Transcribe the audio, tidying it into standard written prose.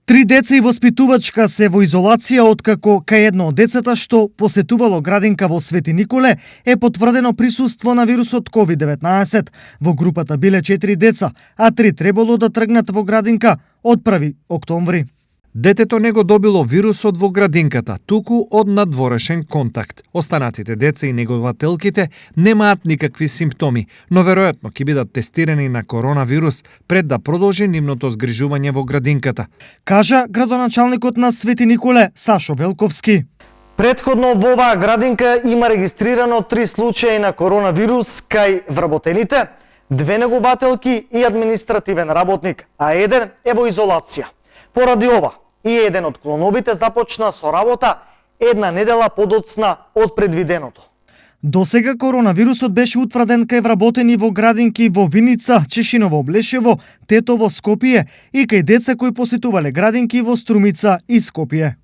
3 деца и воспитувачка се во изолација откако кај едно од децата што посетувало градинка во Свети Николе е потврдено присуство на вирусот COVID-19. Во групата биле 4 деца, а 3 требало да тргнат во градинка од 1 октомври. Детето не го добило вирусот во градинката, туку од надворешен контакт. Останатите деца и негователките немаат никакви симптоми, но веројатно ќе бидат тестирани на коронавирус пред да продолжи нивното згрижување во градинката, Кажа градоначалникот на Свети Николе Сашо Велковски. Предходно во оваа градинка има регистрирано 3 случаи на коронавирус кај вработените, 2 негователки и административен работник, а еден е во изолација. Поради ова, и еден од клоновите започна со работа една недела подоцна од предвиденото. Досега коронавирусот беше утврден кај вработени во градинки во Виница, Чешиново, Блешево, Тетово, Скопје и кај деца кои посетувале градинки во Струмица и Скопје.